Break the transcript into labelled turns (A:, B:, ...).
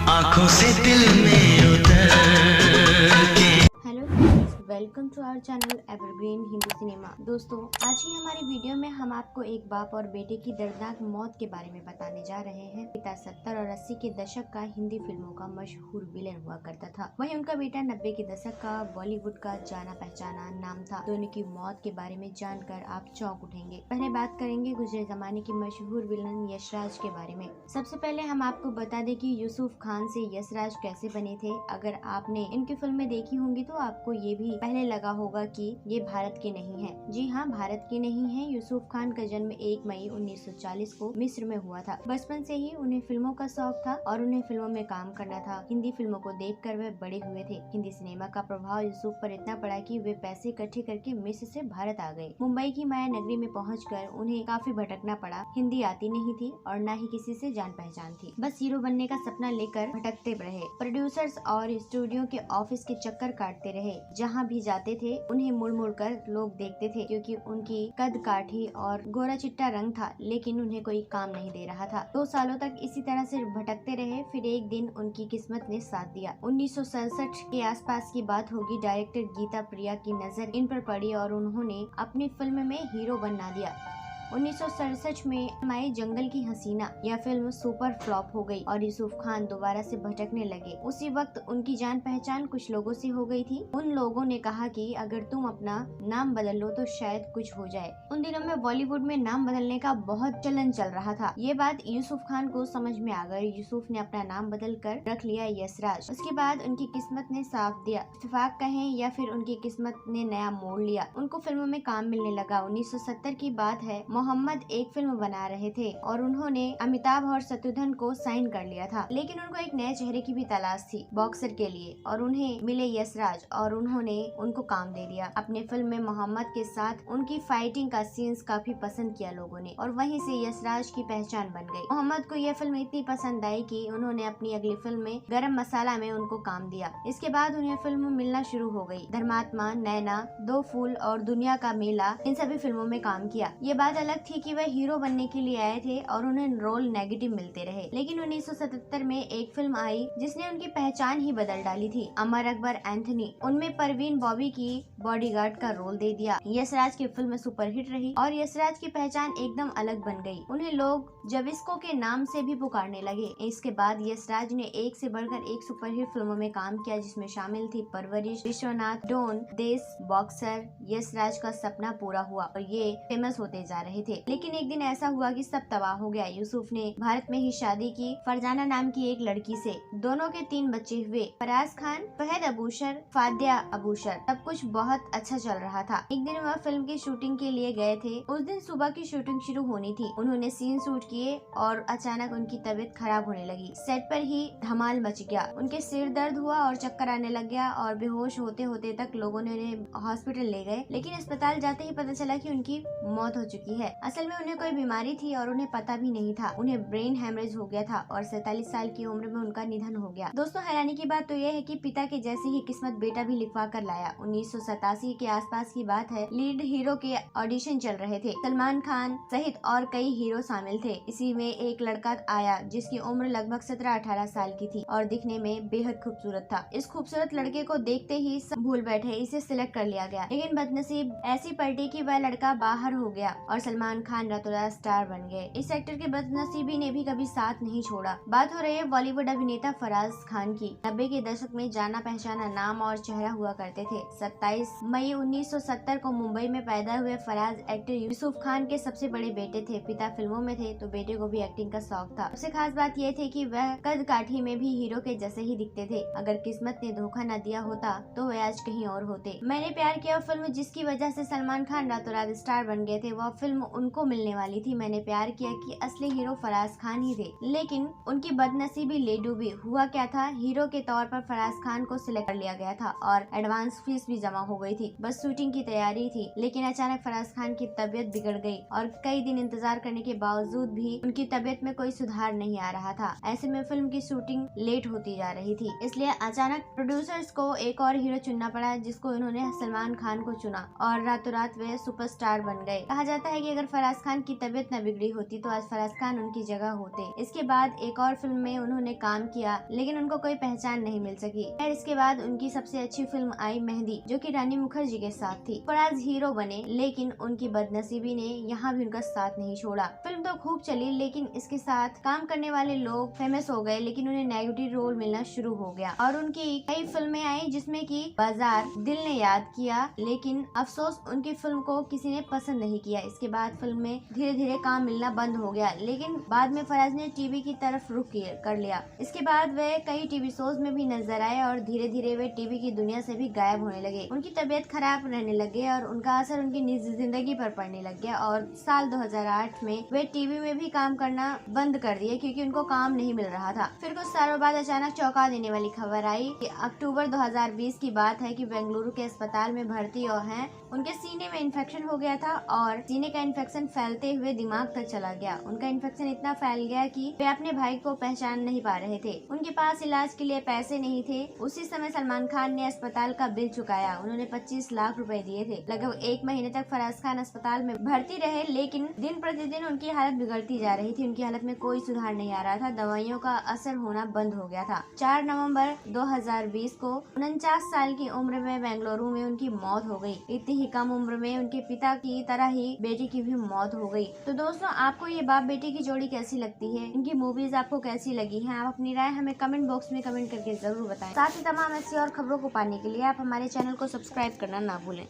A: आंखों से दिल में उतर के।
B: Hello friends, welcome to our channel evergreen Hindi cinema. दोस्तों, आज की हमारी वीडियो में हम आपको एक बाप और बेटे की दर्दनाक मौत के बारे में बताने जा रहे हैं। पिता 70 और 80 के दशक का हिंदी फिल्मों का मशहूर विलेन हुआ करता था, वहीं उनका बेटा 90 के दशक का बॉलीवुड का जाना पहचाना नाम था। दोनों की मौत के बारे में जानकर आप चौंक उठेंगे। पहले बात करेंगे गुजरे जमाने के मशहूर विलन यशराज के बारे में। सबसे पहले हम आपको बता दें कि यूसुफ खान से यशराज कैसे बने थे। अगर आपने इनकी फिल्में देखी होंगी तो आपको ये भी पहले लगा होगा कि ये भारत के नहीं हैं। जी हाँ, भारत के नहीं हैं। यूसुफ खान का जन्म 1 मई 1940 को मिस्र में हुआ था। बचपन से ही उन्हें फिल्मों का शौक था और उन्हें फिल्मों में काम करना था। हिंदी फिल्मों को देखकर वे बड़े हुए थे। हिंदी सिनेमा का प्रभाव यूसुफ पर इतना पड़ा कि वे पैसे इकट्ठे करके मिस्र से भारत आ गए। मुंबई की माया नगरी में पहुंचकर उन्हें काफी भटकना पड़ा। हिंदी आती नहीं थी और न ही किसी से जान पहचान थी। बस हीरो बनने का सपना लेकर भटकते रहे। प्रोड्यूसर्स और स्टूडियो के ऑफिस के चक्कर काटते रहे। जहाँ भी जाते थे उन्हें मुड़ मुड़ कर लोग देखते थे, क्योंकि उनकी कद काठी और गोरा चिट्टा रंग था, लेकिन उन्हें कोई काम नहीं दे रहा था। 2 सालों तक इसी तरह से भटकते रहे। फिर एक दिन उनकी किस्मत ने साथ दिया। 1967 के आसपास की बात होगी। डायरेक्टर गीता प्रिया की नजर इन पर पड़ी और उन्होंने अपनी फिल्म में हीरो बना दिया। 1967 में माए जंगल की हसीना यह फिल्म सुपर फ्लॉप हो गई और यूसुफ खान दोबारा से भटकने लगे। उसी वक्त उनकी जान पहचान कुछ लोगों से हो गई थी। उन लोगों ने कहा कि अगर तुम अपना नाम बदल लो तो शायद कुछ हो जाए। उन दिनों में बॉलीवुड में नाम बदलने का बहुत चलन चल रहा था। ये बात यूसुफ खान को समझ में आ गई। यूसुफ ने अपना नाम बदल कर रख लिया यशराज। उसके बाद उनकी किस्मत ने साथ दिया। इत्तेफाक कहें या फिर उनकी किस्मत ने नया मोड़ लिया। उनको फिल्मों में काम मिलने लगा। 1970 की बात है। मोहम्मद एक फिल्म बना रहे थे और उन्होंने अमिताभ और शत्रुघ्न को साइन कर लिया था, लेकिन उनको एक नए चेहरे की भी तलाश थी बॉक्सर के लिए और उन्हें मिले यशराज और उन्होंने उनको काम दे दिया। अपने फिल्म में मोहम्मद के साथ उनकी फाइटिंग का सीन्स काफी पसंद किया लोगों ने और वहीं से यशराज की पहचान बन गई। मोहम्मद को यह फिल्म इतनी पसंद आई कि उन्होंने अपनी अगली फिल्म में गरम मसाला में उनको काम दिया। इसके बाद उन्हें फिल्म मिलना शुरू हो गई। धर्मात्मा, नैना, दो फूल और दुनिया का मेला, इन सभी फिल्मों में काम किया। ये बात अलग थी कि वह हीरो बनने के लिए आए थे और उन्हें रोल नेगेटिव मिलते रहे। लेकिन 1977 में एक फिल्म आई जिसने उनकी पहचान ही बदल डाली थी, अमर अकबर एंथनी। उनमें परवीन बॉबी की बॉडीगार्ड का रोल दे दिया। यशराज की फिल्म सुपरहिट रही और यशराज की पहचान एकदम अलग बन गई। उन्हें लोग जविस्को के नाम से भी पुकारने लगे। इसके बाद यशराज ने एक से बढ़कर एक सुपरहिट फिल्मों में काम किया, जिसमें शामिल थी परवरिश, विश्वनाथ, डॉन, देश, बॉक्सर। यशराज का सपना पूरा हुआ और ये फेमस होते जा रहे थे। लेकिन एक दिन ऐसा हुआ कि सब तबाह हो गया। यूसुफ ने भारत में ही शादी की फरजाना नाम की एक लड़की से। दोनों के 3 बच्चे हुए, फराज खान, फहद अबूशर, फादिया अबूशर। सब कुछ बहुत अच्छा चल रहा था। एक दिन वह फिल्म की शूटिंग के लिए गए थे। उस दिन सुबह की शूटिंग शुरू होनी थी। उन्होंने सीन शूट किए और अचानक उनकी तबीयत खराब होने लगी। सेट पर ही धमाल मच गया। उनके सिर दर्द हुआ और चक्कर आने लग गया और बेहोश होते होते तक लोगों ने उन्हें हॉस्पिटल ले गए। लेकिन अस्पताल जाते ही पता चला कि उनकी मौत हो चुकी है। असल में उन्हें कोई बीमारी थी और उन्हें पता भी नहीं था। उन्हें ब्रेन हेमरेज हो गया था और 47 साल की उम्र में उनका निधन हो गया। दोस्तों, हैरानी की बात तो यह है कि पिता के जैसी ही किस्मत बेटा भी लिखवा कर लाया। 1987 के आसपास की बात है। लीड हीरो के ऑडिशन चल रहे थे। सलमान खान सहित और कई हीरो शामिल थे। इसी में एक लड़का आया जिसकी उम्र लगभग 17-18 साल की थी और दिखने में बेहद खूबसूरत था। इस खूबसूरत लड़के को देखते ही सब भूल बैठे। इसे सिलेक्ट कर लिया गया, लेकिन बदनसीब ऐसी पलटी कि वह लड़का बाहर हो गया और सलमान खान रातों रात स्टार बन गए। इस एक्टर के बदनसीबी ने भी कभी साथ नहीं छोड़ा। बात हो रही है बॉलीवुड अभिनेता फराज खान की। 90 के दशक में जाना पहचाना नाम और चेहरा हुआ करते थे। 27 मई 1970 को मुंबई में पैदा हुए फराज एक्टर यूसुफ खान के सबसे बड़े बेटे थे। पिता फिल्मों में थे तो बेटे को भी एक्टिंग का शौक था। सबसे खास बात यह थी कि वह कद काठी में भी हीरो के जैसे ही दिखते थे। अगर किस्मत ने धोखा न दिया होता तो वे आज कहीं और होते। मैंने प्यार किया फिल्म जिसकी वजह से सलमान खान रातों रात स्टार बन गए थे, वह फिल्म उनको मिलने वाली थी। मैंने प्यार किया कि असली हीरो फराज खान ही थे, लेकिन उनकी बदनसीबी ले डूबी। हुआ क्या था, हीरो के तौर पर फराज खान को सिलेक्ट कर लिया गया था और एडवांस फीस भी जमा हो गई थी। बस शूटिंग की तैयारी थी, लेकिन अचानक फराज खान की तबीयत बिगड़ गई और कई दिन इंतजार करने के बावजूद भी उनकी तबीयत में कोई सुधार नहीं आ रहा था। ऐसे में फिल्म की शूटिंग लेट होती जा रही थी। इसलिए अचानक प्रोड्यूसर्स को एक और हीरो चुनना पड़ा, जिसको उन्होंने सलमान खान को चुना और रातों रात वे सुपरस्टार बन गए। कहा जाता है कि अगर फराज खान की तबीयत न बिगड़ी होती तो आज फराज खान उनकी जगह होते। इसके बाद एक और फिल्म में उन्होंने काम किया, लेकिन उनको कोई पहचान नहीं मिल सकी। फिर इसके बाद उनकी सबसे अच्छी फिल्म आई मेहंदी, जो कि रानी मुखर्जी के साथ थी। फराज हीरो बने, लेकिन उनकी बदनसीबी ने यहाँ भी उनका साथ नहीं छोड़ा। फिल्म तो खूब चली, लेकिन इसके साथ काम करने वाले लोग फेमस हो गए, लेकिन उन्हें नेगेटिव रोल मिलना शुरू हो गया और उनकी कई फिल्में आई, जिसमें कि बाजार, दिल ने याद किया, लेकिन अफसोस उनकी फिल्म को किसी ने पसंद नहीं किया। इसके बाद फिल्म में धीरे धीरे काम मिलना बंद हो गया, लेकिन बाद में फराज ने टीवी की तरफ रुख कर लिया। इसके बाद वे कई टीवी शोज में भी नजर आए और धीरे धीरे वे टीवी की दुनिया से भी गायब होने लगे। उनकी तबीयत खराब रहने लगे और उनका असर उनकी निजी जिंदगी पर पड़ने लग गया और साल 2008 में वे टीवी में भी काम करना बंद कर दिए, क्योंकि उनको काम नहीं मिल रहा था। फिर कुछ सालों बाद अचानक चौंका देने वाली खबर आई कि अक्टूबर 2020 की बात है कि बेंगलुरु के अस्पताल में भर्ती और हैं, उनके सीने में इन्फेक्शन हो गया था और सीने का इन्फेक्शन फैलते हुए दिमाग तक चला गया। उनका इन्फेक्शन इतना फैल गया कि वे अपने भाई को पहचान नहीं पा रहे थे। उनके पास इलाज के लिए पैसे नहीं थे। उसी समय सलमान खान ने अस्पताल का बिल चुकाया। उन्होंने 25 लाख रुपए दिए थे। लगभग 1 महीने तक फराज खान अस्पताल में भर्ती रहे, लेकिन दिन प्रतिदिन उनकी हालत बिगड़ती जा रही थी। उनकी हालत में कोई सुधार नहीं आ रहा था। दवाइयों का असर होना बंद हो गया था। 4 नवंबर 2020 को 49 साल की उम्र में बेंगलुरु में उनकी मौत हो गई। इतनी ही कम उम्र में उनके पिता की तरह ही बेटी की भी मौत हो गई। तो दोस्तों, आपको ये बाप बेटी की जोड़ी कैसी लगती है? इनकी मूवीज आपको कैसी लगी हैं? आप अपनी राय हमें कमेंट बॉक्स में कमेंट करके जरूर बताएं। साथ ही तमाम ऐसी और खबरों को पाने के लिए आप हमारे चैनल को सब्सक्राइब करना ना भूलें।